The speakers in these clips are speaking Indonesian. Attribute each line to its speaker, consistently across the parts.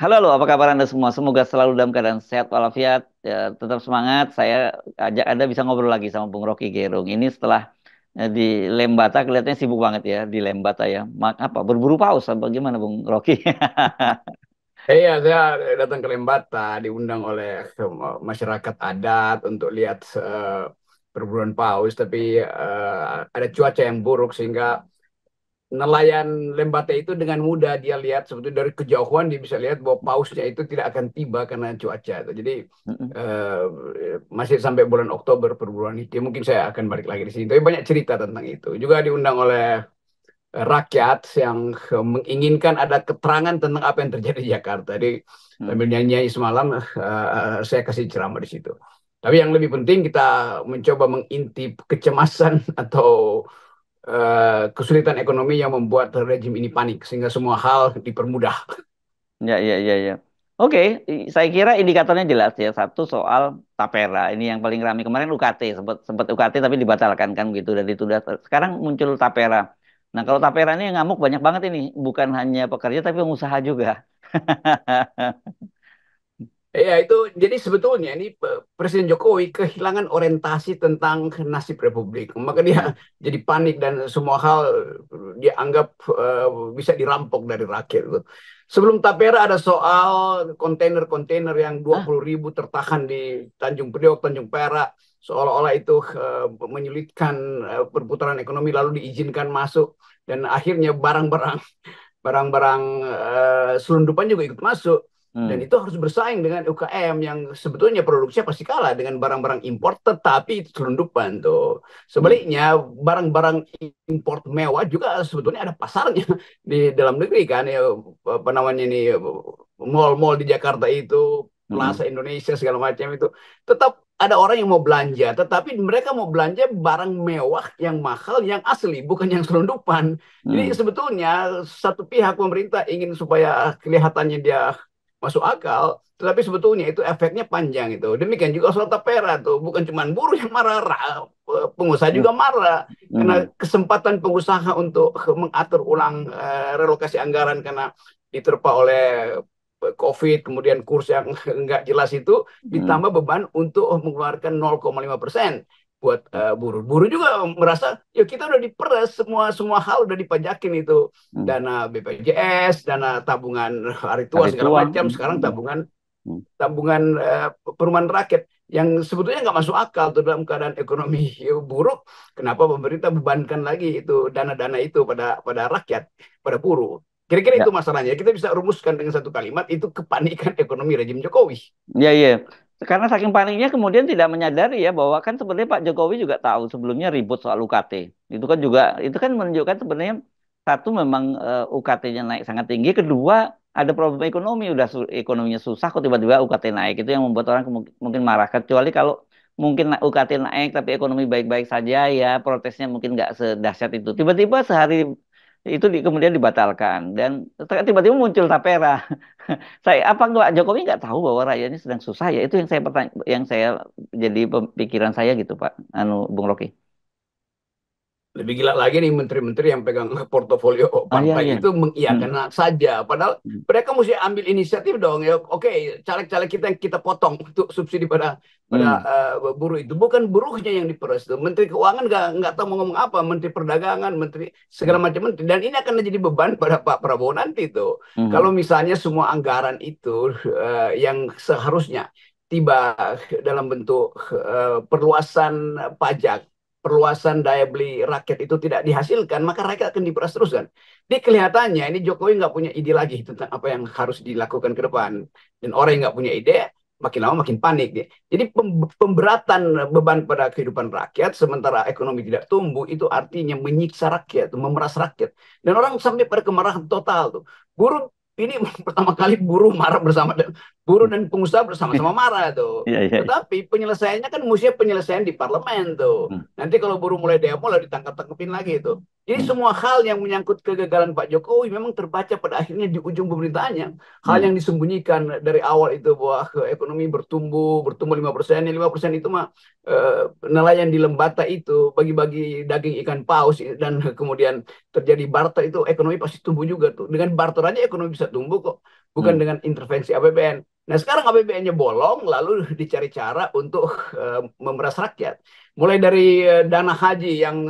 Speaker 1: Halo, halo, apa kabar Anda semua? Semoga selalu dalam keadaan sehat walafiat, ya, tetap semangat. Saya ajak Anda bisa ngobrol lagi sama Bung Rocky Gerung. Ini setelah di Lembata kelihatannya sibuk banget ya di Lembata ya. Apa berburu paus apa gimana Bung Rocky?
Speaker 2: Iya, saya datang ke Lembata, diundang oleh masyarakat adat untuk lihat perburuan paus, tapi ada cuaca yang buruk sehingga nelayan Lembata itu dengan mudah dia lihat sebetulnya dari kejauhan dia bisa lihat bahwa pausnya itu tidak akan tiba karena cuaca. Jadi
Speaker 1: Mm-mm.
Speaker 2: eh, masih sampai bulan Oktober perburuan itu. Mungkin saya akan balik lagi di sini. Tapi banyak cerita tentang itu. Juga diundang oleh rakyat yang menginginkan ada keterangan tentang apa yang terjadi di Jakarta. Jadi
Speaker 1: Mm.
Speaker 2: sambil nyanyi semalam, saya kasih ceramah di situ. Tapi yang lebih penting kita mencoba mengintip kecemasan atau kesulitan ekonomi yang membuat rejim ini panik sehingga semua hal dipermudah.
Speaker 1: Ya, ya, ya, ya. Oke, saya kira indikatornya jelas ya. Satu soal tapera, ini yang paling ramai kemarin UKT, sempat sempat UKT tapi dibatalkan kan gitu dan itu udah sekarang muncul tapera. Nah, kalau tapera ini yang ngamuk banyak banget ini, bukan hanya pekerja tapi pengusaha juga.
Speaker 2: Ya itu jadi sebetulnya ini Presiden Jokowi kehilangan orientasi tentang nasib Republik. Maka dia
Speaker 1: Hmm.
Speaker 2: jadi panik dan semua hal dia anggap bisa dirampok dari rakyat. Gitu. Sebelum Tapera ada soal kontainer-kontainer yang dua
Speaker 1: Ah,
Speaker 2: puluh ribu tertahan di Tanjung Priok, Tanjung Perak. Seolah-olah itu menyulitkan perputaran ekonomi lalu diizinkan masuk. Dan akhirnya barang-barang selundupan juga ikut masuk. Dan
Speaker 1: hmm,
Speaker 2: itu harus bersaing dengan UKM yang sebetulnya produksinya pasti kalah dengan barang-barang impor, tetapi itu selundupan tuh.
Speaker 1: hmm,
Speaker 2: Sebaliknya, barang-barang impor mewah juga sebetulnya ada pasarnya di dalam negeri kan. Ya, apa namanya ini, mall-mall di Jakarta itu,
Speaker 1: hmm,
Speaker 2: Plaza Indonesia segala macam itu. Tetap ada orang yang mau belanja, tetapi mereka mau belanja barang mewah yang mahal, yang asli, bukan yang selundupan. Jadi
Speaker 1: hmm,
Speaker 2: sebetulnya satu pihak pemerintah ingin supaya kelihatannya dia masuk akal, tetapi sebetulnya itu efeknya panjang itu. Demikian juga soal tapera tuh, bukan cuma buruh yang marah, pengusaha
Speaker 1: hmm,
Speaker 2: juga marah karena
Speaker 1: hmm,
Speaker 2: kesempatan pengusaha untuk mengatur ulang relokasi anggaran karena diterpa oleh COVID, kemudian kurs yang nggak jelas itu,
Speaker 1: hmm,
Speaker 2: ditambah beban untuk mengeluarkan 0,5% buat buruh. Buruh juga merasa ya kita udah diperas semua semua hal udah dipajakin itu
Speaker 1: hmm.
Speaker 2: dana BPJS, dana tabungan hari tua
Speaker 1: Hari
Speaker 2: segala
Speaker 1: tua.
Speaker 2: macam.
Speaker 1: Hmm,
Speaker 2: Sekarang
Speaker 1: hmm,
Speaker 2: tabungan
Speaker 1: hmm.
Speaker 2: tabungan perumahan rakyat yang sebetulnya nggak masuk akal tuh dalam keadaan ekonomi buruk. Kenapa pemerintah bebankan lagi itu dana-dana itu pada pada rakyat, pada buruh? Kira-kira
Speaker 1: Ya,
Speaker 2: itu masalahnya. Kita bisa rumuskan dengan satu kalimat itu kepanikan ekonomi rejim Jokowi.
Speaker 1: ya, ya. Karena saking paniknya kemudian tidak menyadari ya bahwa kan sebenarnya Pak Jokowi juga tahu sebelumnya ribut soal UKT. Itu kan juga itu kan menunjukkan sebenarnya satu memang UKT-nya naik sangat tinggi, kedua ada problem ekonomi udah ekonominya susah kok tiba-tiba UKT naik itu yang membuat orang mungkin marah kecuali kalau mungkin UKT naik tapi ekonomi baik-baik saja ya protesnya mungkin nggak sedahsyat itu. Tiba-tiba sehari itu kemudian dibatalkan dan tiba-tiba muncul tapera. Saya apa nggak Jokowi nggak tahu bahwa rakyatnya sedang susah ya itu yang saya yang saya jadi pikiran saya gitu Pak anu Bung Rocky.
Speaker 2: Lebih gila lagi nih menteri-menteri yang pegang portofolio
Speaker 1: Oh iya
Speaker 2: partai
Speaker 1: iya.
Speaker 2: itu mengiyakan
Speaker 1: Hmm.
Speaker 2: saja. Padahal
Speaker 1: Hmm.
Speaker 2: mereka mesti ambil inisiatif dong. Ya, oke, caleg-caleg kita yang kita potong untuk subsidi pada pada
Speaker 1: Hmm.
Speaker 2: buruh itu. Bukan buruhnya yang diperas tuh. Menteri Keuangan nggak tahu mau ngomong apa. Menteri Perdagangan, Menteri segala macam menteri. Dan ini akan menjadi beban pada Pak Prabowo nanti tuh.
Speaker 1: Hmm.
Speaker 2: Kalau misalnya semua anggaran itu yang seharusnya tiba dalam bentuk perluasan pajak, perluasan daya beli rakyat itu tidak dihasilkan, maka rakyat akan diperas terus kan. Jadi kelihatannya ini Jokowi nggak punya ide lagi tentang apa yang harus dilakukan ke depan. Dan orang yang nggak punya ide, makin lama makin panik dia. Jadi pemberatan beban pada kehidupan rakyat, sementara ekonomi tidak tumbuh, itu artinya menyiksa rakyat, memeras rakyat. Dan orang sampai pada kemarahan total tuh. Buruh ini pertama kali buruh marah bersama, buruh dan pengusaha bersama-sama marah tuh.
Speaker 1: Iya iya. Iya.
Speaker 2: Tetapi penyelesaiannya kan mestinya penyelesaian di parlemen tuh.
Speaker 1: Hmm.
Speaker 2: Nanti kalau buruh mulai demo lalu ditangkap-tangkepin lagi itu. Jadi
Speaker 1: Hmm.
Speaker 2: semua hal yang menyangkut kegagalan Pak Jokowi memang terbaca pada akhirnya di ujung pemerintahannya. Hal
Speaker 1: Hmm.
Speaker 2: yang disembunyikan dari awal itu bahwa ekonomi bertumbuh, bertumbuh 5%, ya 5% itu mah nelayan di Lembata itu bagi-bagi daging ikan paus dan kemudian terjadi barter itu ekonomi pasti tumbuh juga tuh. Dengan barter aja ekonomi bisa tumbuh kok. bukan
Speaker 1: Hmm.
Speaker 2: dengan intervensi APBN. Nah, sekarang APBN-nya bolong, lalu dicari cara untuk memeras rakyat. Mulai dari dana haji yang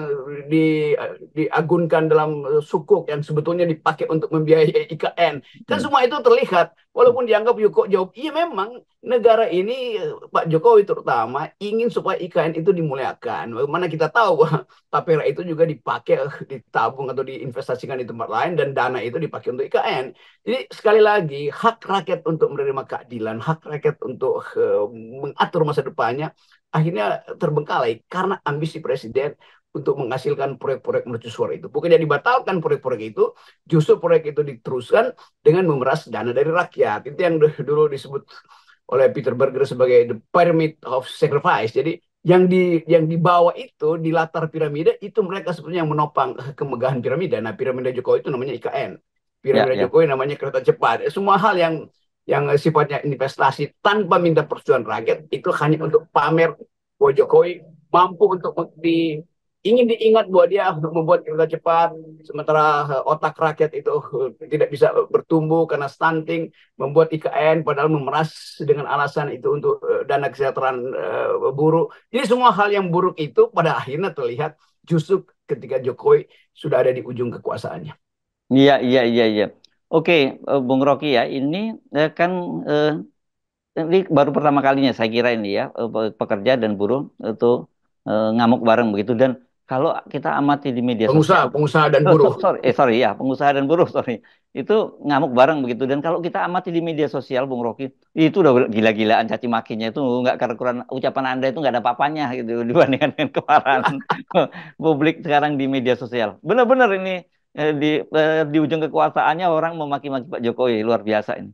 Speaker 2: diagunkan dalam sukuk yang sebetulnya dipakai untuk membiayai IKN. Kan
Speaker 1: Hmm.
Speaker 2: semua itu terlihat, walaupun dianggap Yoko jawab, iya memang negara ini, Pak Jokowi terutama, ingin supaya IKN itu dimuliakan. Bagaimana kita tahu bahwa tapera itu juga dipakai, ditabung atau diinvestasikan di tempat lain, dan dana itu dipakai untuk IKN. Jadi sekali lagi, hak rakyat untuk menerima keadilan, hak rakyat untuk mengatur masa depannya, akhirnya terbengkalai karena ambisi presiden untuk menghasilkan proyek-proyek mercusuar itu. Bukannya dibatalkan proyek-proyek itu, justru proyek itu diteruskan dengan memeras dana dari rakyat. Itu yang dulu disebut oleh Peter Berger sebagai the pyramid of sacrifice. Jadi yang dibawa itu di latar piramida itu mereka sebenarnya yang menopang kemegahan piramida. Nah, piramida Jokowi itu namanya IKN.
Speaker 1: Ya,
Speaker 2: Piramida
Speaker 1: ya.
Speaker 2: Jokowi namanya kereta cepat. Semua hal yang sifatnya investasi tanpa minta persetujuan rakyat itu hanya untuk pamer bahwa Jokowi mampu untuk ingin diingat bahwa dia membuat kereta cepat, sementara otak rakyat itu tidak bisa bertumbuh karena stunting, membuat IKN padahal memeras dengan alasan itu untuk dana kesejahteraan buruh. Jadi semua hal yang buruk itu pada akhirnya terlihat justru ketika Jokowi sudah ada di ujung kekuasaannya.
Speaker 1: Iya, iya, iya, iya. Oke, Bung Rocky ya, ini kan eh, ini baru pertama kalinya saya kira ini ya, pekerja dan buruh itu ngamuk bareng begitu. Dan kalau kita amati di media sosial,
Speaker 2: Pengusaha dan buruh.
Speaker 1: sorry ya, pengusaha dan buruh, sorry, itu ngamuk bareng begitu. Dan kalau kita amati di media sosial, Bung Rocky, itu udah gila-gilaan caci makinya itu nggak kerukuran, ucapan Anda itu nggak ada apa-apanya gitu dibandingkan dengan kemarahan publik sekarang di media sosial. Benar-benar ini di ujung kekuasaannya orang memaki-maki Pak Jokowi luar biasa ini.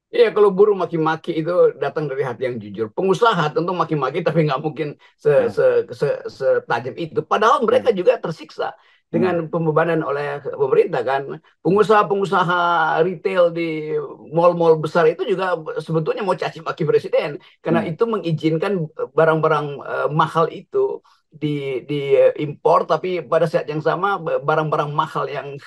Speaker 2: Iya, kalau buruh maki-maki itu datang dari hati yang jujur. Pengusaha tentu maki-maki, tapi nggak mungkin
Speaker 1: Nah,
Speaker 2: setajam itu. Padahal
Speaker 1: nah,
Speaker 2: mereka juga tersiksa dengan
Speaker 1: nah,
Speaker 2: pembebanan oleh pemerintah kan. Pengusaha-pengusaha retail di mal-mal besar itu juga sebetulnya mau caci maki presiden karena
Speaker 1: hmm.
Speaker 2: itu mengizinkan barang-barang mahal itu diimpor, tapi pada saat yang sama barang-barang mahal yang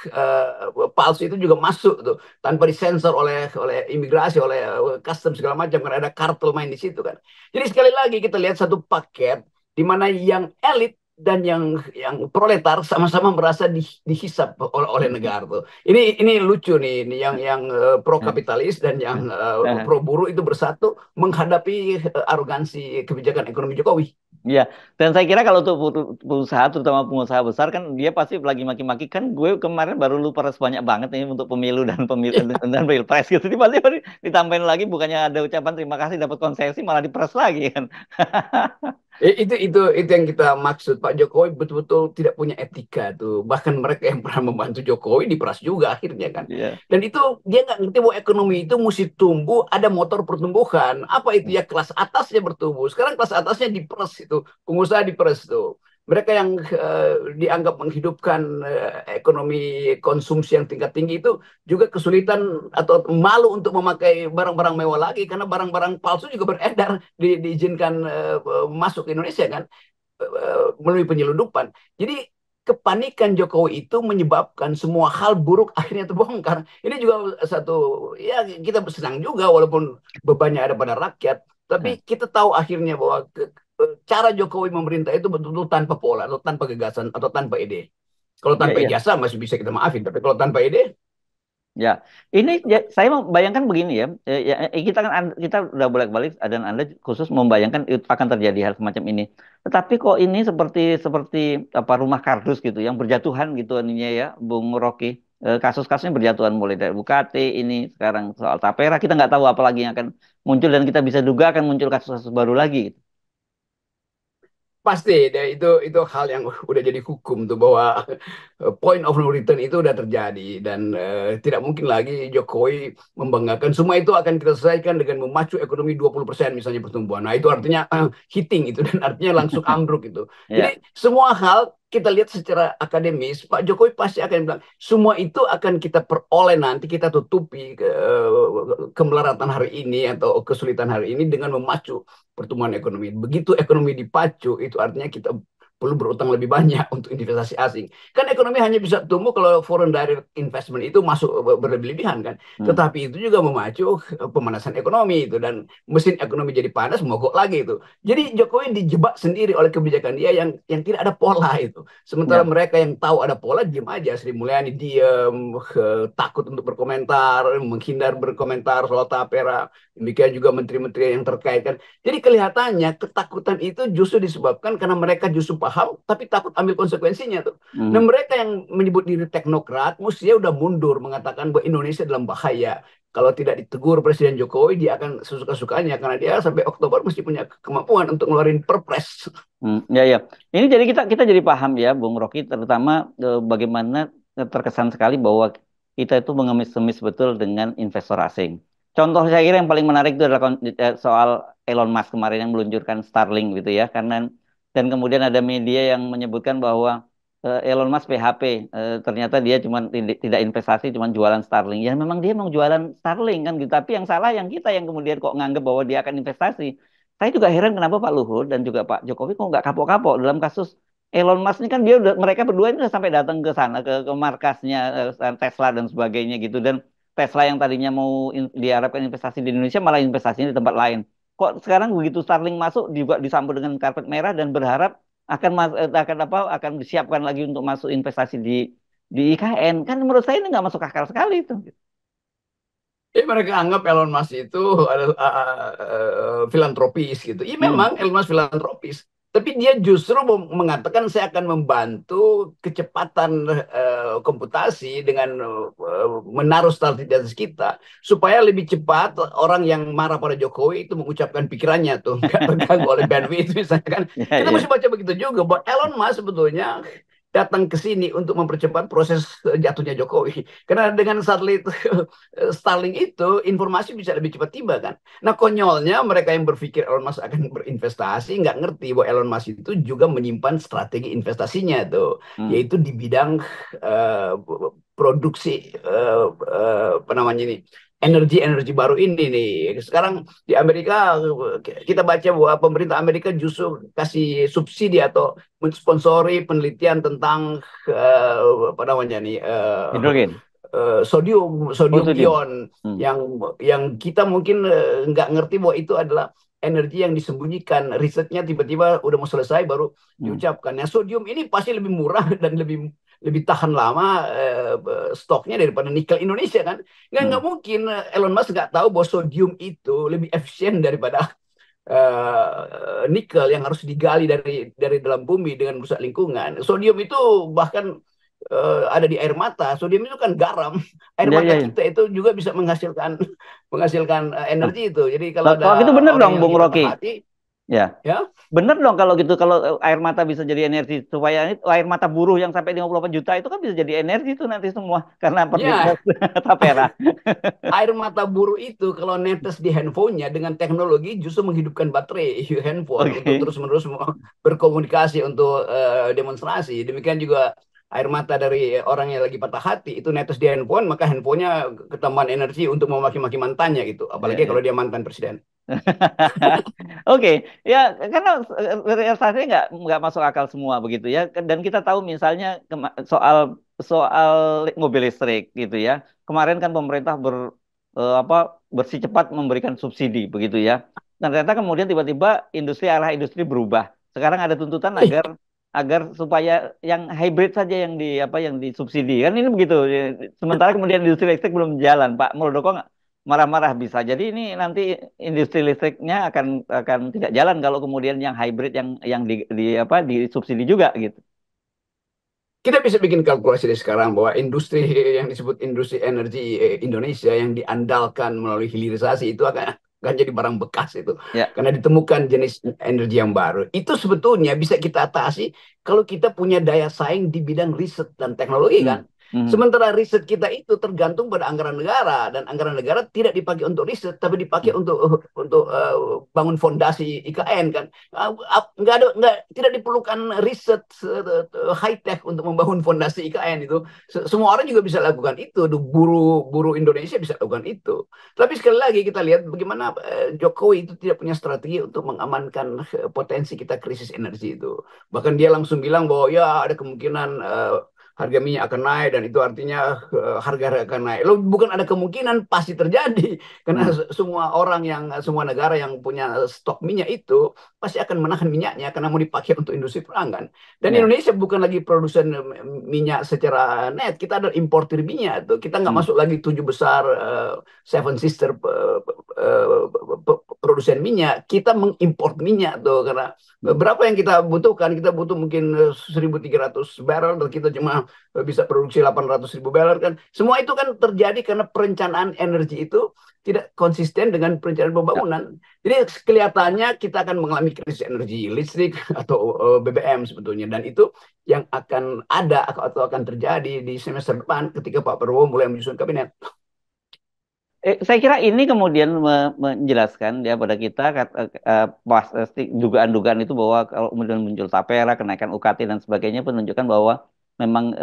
Speaker 2: palsu itu juga masuk tuh tanpa disensor oleh imigrasi, oleh custom segala macam karena ada kartel main di situ kan. Jadi sekali lagi kita lihat satu paket di mana yang elit dan yang proletar sama-sama merasa dihisap oleh negara tuh. Ini lucu nih, ini yang pro kapitalis dan yang pro buruh itu bersatu menghadapi arogansi kebijakan ekonomi Jokowi.
Speaker 1: Iya, dan saya kira kalau untuk pengusaha, terutama pengusaha besar kan dia pasti lagi maki-maki kan gue kemarin baru lu peres banyak banget nih untuk pemilu dan pemilu dan pilpres gitu. Jadi pasti ditambahin lagi bukannya ada ucapan terima kasih dapat konsesi malah diperes lagi kan.
Speaker 2: Itu yang kita maksud. Pak Jokowi betul-betul tidak punya etika tuh. Bahkan mereka yang pernah membantu Jokowi diperas juga akhirnya kan.
Speaker 1: Iya.
Speaker 2: Dan itu dia nggak ngerti bahwa ekonomi itu mesti tumbuh, ada motor pertumbuhan. Apa itu ya, kelas atasnya bertumbuh. Sekarang kelas atasnya diperas itu, pengusaha diperas tuh. Mereka yang dianggap menghidupkan ekonomi konsumsi yang tingkat tinggi itu juga kesulitan atau malu untuk memakai barang-barang mewah lagi karena barang-barang palsu juga beredar diizinkan masuk ke Indonesia kan melalui penyelundupan. Jadi kepanikan Jokowi itu menyebabkan semua hal buruk akhirnya terbongkar. Ini juga satu, ya kita senang juga walaupun bebannya ada pada rakyat,
Speaker 1: Nah,
Speaker 2: tapi kita tahu akhirnya bahwa cara Jokowi memerintah itu betul-betul tanpa pola atau tanpa gagasan atau tanpa ide. Kalau
Speaker 1: iya,
Speaker 2: tanpa
Speaker 1: iya.
Speaker 2: ijazah masih bisa kita maafin, tapi kalau tanpa ide,
Speaker 1: Ya, ini ya, saya membayangkan begini ya, kita kan kita udah bolak-balik dan Anda khusus membayangkan itu akan terjadi hal semacam ini. Tetapi kok ini seperti seperti apa rumah kardus gitu, yang berjatuhan gitu ininya ya, Bung Rocky. Kasus-kasusnya berjatuhan mulai dari UKT ini sekarang soal Tapera kita nggak tahu apa lagi yang akan muncul dan kita bisa duga akan muncul kasus-kasus baru lagi gitu.
Speaker 2: pasti deh, itu hal yang udah jadi hukum tuh bahwa point of no return itu udah terjadi dan tidak mungkin lagi Jokowi membanggakan semua itu akan kita selesaikan dengan memacu ekonomi 20% misalnya pertumbuhan. Nah, itu artinya hitting itu dan artinya langsung ambruk itu. Jadi
Speaker 1: Ya,
Speaker 2: semua hal kita lihat secara akademis, Pak Jokowi pasti akan bilang semua itu akan kita peroleh nanti kita tutupi kemelaratan hari ini atau kesulitan hari ini dengan memacu pertumbuhan ekonomi. Begitu ekonomi dipacu, itu artinya kita perlu berutang lebih banyak untuk investasi asing. Kan ekonomi hanya bisa tumbuh kalau foreign direct investment itu masuk berlebihan kan.
Speaker 1: Hmm.
Speaker 2: Tetapi itu juga memacu pemanasan ekonomi itu, dan mesin ekonomi jadi panas mogok lagi itu. Jadi Jokowi dijebak sendiri oleh kebijakan dia yang tidak ada pola itu. Sementara
Speaker 1: Ya.
Speaker 2: mereka yang tahu ada pola diam aja. Sri Mulyani diam, takut untuk berkomentar, menghindar berkomentar soal tapera. Demikian juga menteri-menteri yang terkait kan. Jadi kelihatannya ketakutan itu justru disebabkan karena mereka justru paham tapi takut ambil konsekuensinya tuh. Nah,
Speaker 1: Hmm.
Speaker 2: mereka yang menyebut diri teknokrat mestinya udah mundur mengatakan bahwa Indonesia dalam bahaya. Kalau tidak ditegur Presiden Jokowi, dia akan sesuka-sukanya karena dia sampai Oktober mesti punya kemampuan untuk ngeluarin perpres.
Speaker 1: Ya, ya. Ini jadi kita jadi paham ya, Bung Rocky, terutama bagaimana terkesan sekali bahwa kita itu mengemis-emis betul dengan investor asing. Contoh saya kira yang paling menarik itu adalah soal Elon Musk kemarin yang meluncurkan Starlink gitu ya, karena dan kemudian ada media yang menyebutkan bahwa Elon Musk PHP, ternyata dia cuma tidak investasi, cuma jualan Starlink. Ya memang dia mau jualan Starlink kan gitu, tapi yang salah yang kita yang kemudian kok nganggap bahwa dia akan investasi. Saya juga heran kenapa Pak Luhut dan juga Pak Jokowi kok nggak kapok-kapok dalam kasus Elon Musk ini kan dia udah mereka berdua ini udah sampai datang ke sana ke markasnya Tesla dan sebagainya gitu dan Tesla yang tadinya mau diharapkan investasi di Indonesia malah investasinya di tempat lain. Kok sekarang begitu Starlink masuk juga disambut dengan karpet merah dan berharap akan apa akan disiapkan lagi untuk masuk investasi di IKN kan menurut saya ini nggak masuk akal sekali itu.
Speaker 2: Mereka anggap Elon Musk itu adalah filantropis gitu. Iya
Speaker 1: Hmm.
Speaker 2: memang Elon Musk filantropis, tapi dia justru mengatakan saya akan membantu kecepatan komputasi dengan menaruh statistik di atas kita supaya lebih cepat orang yang marah pada Jokowi itu mengucapkan pikirannya tuh nggak terganggu oleh bandwidth misalnya kan.
Speaker 1: Ya,
Speaker 2: Kita mesti
Speaker 1: ya.
Speaker 2: baca begitu juga bahwa Elon Musk sebetulnya datang ke sini untuk mempercepat proses jatuhnya Jokowi. Karena dengan satelit Starlink itu informasi bisa lebih cepat tiba kan. Nah konyolnya mereka yang berpikir Elon Musk akan berinvestasi nggak ngerti bahwa Elon Musk itu juga menyimpan strategi investasinya tuh,
Speaker 1: Hmm.
Speaker 2: yaitu di bidang uh, produksi apa namanya ini energi-energi baru ini nih. Sekarang di Amerika kita baca bahwa pemerintah Amerika justru kasih subsidi atau mensponsori penelitian tentang apa namanya nih
Speaker 1: Hidrogen.
Speaker 2: sodium
Speaker 1: Oh,
Speaker 2: sodium
Speaker 1: sodium.
Speaker 2: ion
Speaker 1: Hmm.
Speaker 2: yang kita mungkin nggak ngerti bahwa itu adalah energi yang disembunyikan, risetnya tiba-tiba udah mau selesai baru
Speaker 1: Hmm.
Speaker 2: diucapkan. Nah, sodium ini pasti lebih murah dan lebih lebih tahan lama stoknya daripada nikel Indonesia kan. Nggak
Speaker 1: Hmm.
Speaker 2: mungkin Elon Musk nggak tahu bahwa sodium itu lebih efisien daripada nikel yang harus digali dari dalam bumi dengan merusak lingkungan. Sodium itu bahkan ada di air mata. Sodium itu kan garam. Air
Speaker 1: Ya,
Speaker 2: mata
Speaker 1: ya, ya.
Speaker 2: kita itu juga bisa menghasilkan menghasilkan
Speaker 1: Nah,
Speaker 2: energi itu. Jadi kalau
Speaker 1: kalau gitu
Speaker 2: ada
Speaker 1: bener
Speaker 2: orang
Speaker 1: dong,
Speaker 2: yang
Speaker 1: Bung
Speaker 2: lagi patah
Speaker 1: Rocky.
Speaker 2: hati,
Speaker 1: Ya,
Speaker 2: ya,
Speaker 1: bener dong kalau gitu. Kalau air mata bisa jadi energi, supaya air mata buruh yang sampai 58 juta itu kan bisa jadi energi itu nanti semua karena
Speaker 2: ya,
Speaker 1: perlinsos tapera.
Speaker 2: air mata biru itu kalau netes di handphonenya dengan teknologi justru menghidupkan baterai handphone untuk
Speaker 1: Oke.
Speaker 2: terus-menerus berkomunikasi untuk demonstrasi. Demikian juga air mata dari orang yang lagi patah hati itu netes di handphone, maka handphonenya ketambahan energi untuk memaki-maki mantannya gitu.
Speaker 1: Ya,
Speaker 2: Apalagi
Speaker 1: ya.
Speaker 2: kalau dia mantan presiden.
Speaker 1: Oke, ya karena realisasinya nggak masuk akal semua begitu ya. Dan kita tahu misalnya soal soal mobil listrik gitu ya. Kemarin kan pemerintah apa bersikeras memberikan subsidi begitu ya. Dan ternyata kemudian tiba-tiba industri berubah. Sekarang ada tuntutan agar agar supaya yang hybrid saja yang di apa yang disubsidi kan ini begitu. Sementara kemudian industri listrik belum jalan. Pak Muldoko marah-marah bisa. Jadi ini nanti industri listriknya akan tidak jalan kalau kemudian yang hybrid yang di apa disubsidi juga gitu.
Speaker 2: Kita bisa bikin kalkulasi dari sekarang bahwa industri yang disebut industri energi Indonesia yang diandalkan melalui hilirisasi itu akan jadi barang bekas itu
Speaker 1: Ya.
Speaker 2: karena ditemukan jenis energi yang baru. Itu sebetulnya bisa kita atasi kalau kita punya daya saing di bidang riset dan teknologi
Speaker 1: Hmm.
Speaker 2: kan.
Speaker 1: Mhm.
Speaker 2: Sementara riset kita itu tergantung pada anggaran negara, dan anggaran negara tidak dipakai untuk riset, tapi dipakai untuk bangun fondasi IKN kan. Tidak diperlukan riset high tech untuk membangun fondasi IKN itu. Semua orang juga bisa lakukan itu. Buruh Indonesia bisa lakukan itu. Tapi sekali lagi kita lihat bagaimana Jokowi itu tidak punya strategi untuk mengamankan potensi kita krisis energi itu. Bahkan dia langsung bilang bahwa ya ada kemungkinan harga minyak akan naik, dan itu artinya harga akan naik. Loh, bukan ada kemungkinan, pasti terjadi. Karena
Speaker 1: Hmm.
Speaker 2: semua negara yang punya stok minyak itu pasti akan menahan minyaknya karena mau dipakai untuk industri perang kan. Dan
Speaker 1: Ya.
Speaker 2: Indonesia bukan lagi produsen minyak secara net, kita adalah importir minyak tuh. Kita nggak
Speaker 1: Hmm.
Speaker 2: masuk lagi tujuh besar Seven Sister produsen minyak. Kita mengimpor minyak tuh karena
Speaker 1: Hmm.
Speaker 2: berapa yang kita butuhkan? Kita butuh mungkin 1.300 barrel, dan kita cuma bisa produksi 800.000 barrel kan. Semua itu kan terjadi karena perencanaan energi itu tidak konsisten dengan perencanaan
Speaker 1: Ya.
Speaker 2: pembangunan. Jadi kelihatannya kita akan mengalami krisis energi listrik atau BBM sebetulnya, dan itu yang akan ada atau akan terjadi di semester depan ketika Pak Prabowo mulai menyusun kabinet.
Speaker 1: Saya kira ini kemudian menjelaskan ya pada kita pasti dugaan-dugaan itu bahwa kalau kemudian muncul tapera, kenaikan UKT dan sebagainya menunjukkan bahwa memang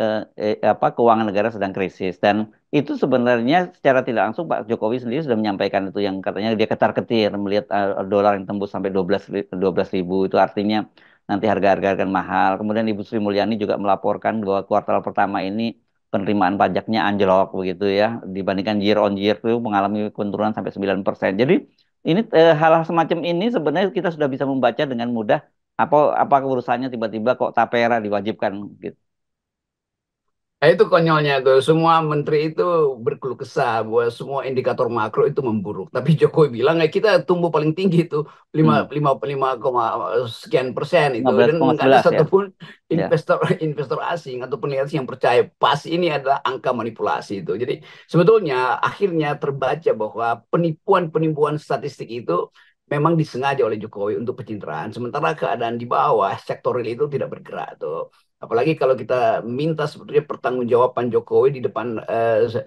Speaker 1: apa keuangan negara sedang krisis, dan itu sebenarnya secara tidak langsung Pak Jokowi sendiri sudah menyampaikan itu, yang katanya dia ketar-ketir melihat dolar yang tembus sampai 12 ribu, itu artinya nanti harga-harga akan mahal. Kemudian Ibu Sri Mulyani juga melaporkan bahwa kuartal pertama ini penerimaan pajaknya anjlok begitu ya, dibandingkan year on year itu mengalami penurunan sampai 9%. Jadi ini hal-hal semacam ini sebenarnya kita sudah bisa membaca dengan mudah apa urusannya tiba-tiba kok tapera diwajibkan gitu.
Speaker 2: Nah, itu konyolnya tuh. Semua menteri itu berkeluh kesah bahwa semua indikator makro itu memburuk. Tapi Jokowi bilang, kita tumbuh paling tinggi itu lima
Speaker 1: Hmm.
Speaker 2: lima lima koma sekian persen itu, dan nggak ada
Speaker 1: 15,11 ya.
Speaker 2: satupun
Speaker 1: Ya.
Speaker 2: investor investor asing atau peneliti yang percaya pas ini adalah angka manipulasi itu. Jadi sebetulnya akhirnya terbaca bahwa penipuan-penipuan statistik itu memang disengaja oleh Jokowi untuk pencitraan. Sementara keadaan di bawah sektor real itu tidak bergerak tuh. Apalagi kalau kita minta sebetulnya pertanggungjawaban Jokowi di depan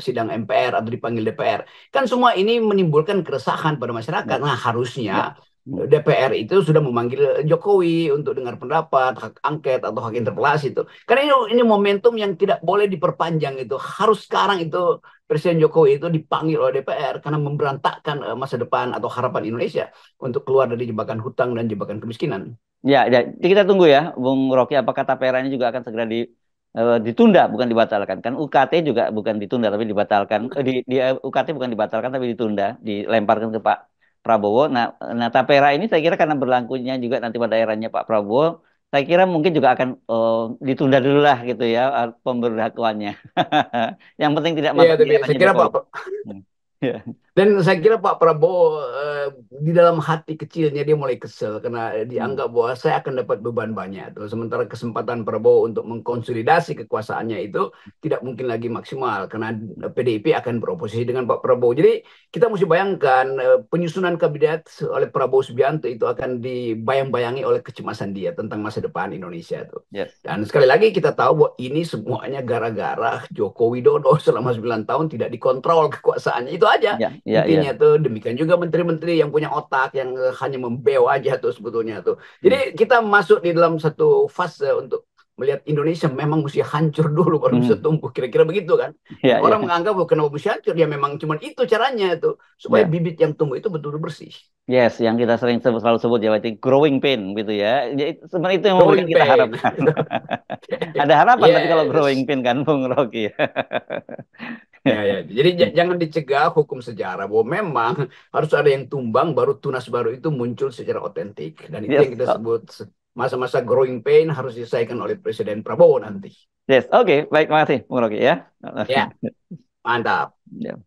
Speaker 2: sidang MPR atau dipanggil DPR. Kan semua ini menimbulkan keresahan pada masyarakat.
Speaker 1: Ya.
Speaker 2: Nah,
Speaker 1: Ya.
Speaker 2: harusnya
Speaker 1: Hmm.
Speaker 2: DPR itu sudah memanggil Jokowi untuk dengar pendapat, hak angket atau hak interpelasi itu. Karena ini momentum yang tidak boleh diperpanjang itu. Harus sekarang itu Presiden Jokowi itu dipanggil oleh DPR karena memberantakkan masa depan atau harapan Indonesia untuk keluar dari jebakan hutang dan jebakan kemiskinan.
Speaker 1: Ya, ya. Jadi kita tunggu ya, Bung Rocky, apakah tapera ini juga akan segera ditunda, bukan dibatalkan. Kan UKT juga bukan ditunda, tapi dibatalkan. UKT bukan dibatalkan, tapi ditunda, dilemparkan ke Pak Prabowo. Nah, tapera ini saya kira karena berlakunya juga nanti pada eranya Pak Prabowo, saya kira mungkin juga akan ditunda dulu lah gitu ya, pemberlakuannya. Yang penting tidak
Speaker 2: Iya,
Speaker 1: masuk di
Speaker 2: tapi saya
Speaker 1: eranya
Speaker 2: kira
Speaker 1: Jokowi. Hmm. Ya.
Speaker 2: Dan saya kira Pak Prabowo di dalam hati kecilnya dia mulai kesel karena
Speaker 1: Hmm.
Speaker 2: dianggap bahwa saya akan dapat beban banyak tuh. Sementara kesempatan Prabowo untuk mengkonsolidasi kekuasaannya itu tidak mungkin lagi maksimal karena PDIP akan beroposisi dengan Pak Prabowo. Jadi kita mesti bayangkan penyusunan kabinet oleh Prabowo Subianto itu akan dibayang-bayangi oleh kecemasan dia tentang masa depan Indonesia tuh.
Speaker 1: Yes.
Speaker 2: Dan sekali lagi kita tahu bahwa ini semuanya gara-gara Joko Widodo selama 9 tahun tidak dikontrol kekuasaannya. Itu aja
Speaker 1: Ya, ya,
Speaker 2: intinya
Speaker 1: ya.
Speaker 2: tuh. Demikian juga menteri-menteri yang punya otak yang hanya membeo aja tuh sebetulnya tuh.
Speaker 1: Hmm.
Speaker 2: Jadi kita masuk di dalam satu fase untuk melihat Indonesia memang mesti hancur dulu baru bisa
Speaker 1: Hmm.
Speaker 2: tumbuh, kira-kira begitu kan. Dan
Speaker 1: Ya,
Speaker 2: orang
Speaker 1: ya.
Speaker 2: menganggap bahwa kenapa mesti hancur, ya memang cuma itu caranya tuh supaya
Speaker 1: Ya.
Speaker 2: bibit yang tumbuh itu betul-betul bersih.
Speaker 1: Yes, yang kita sering selalu sebut ya, berarti growing pain gitu ya. Jadi sebenarnya itu yang memberikan
Speaker 2: Growing
Speaker 1: kita
Speaker 2: pain.
Speaker 1: harapan. Ada harapan tapi kalau growing
Speaker 2: Yes.
Speaker 1: pain kan, Bung Rocky.
Speaker 2: Ya, ya. Jadi jangan dicegah hukum sejarah bahwa memang harus ada yang tumbang baru tunas baru itu muncul secara otentik. Dan itu yang
Speaker 1: Yes,
Speaker 2: kita sebut masa-masa growing pain harus diselesaikan oleh Presiden Prabowo nanti.
Speaker 1: yes. Oke, baik, makasih, Bung Rocky ya.
Speaker 2: Ya, mantap.
Speaker 1: Ya.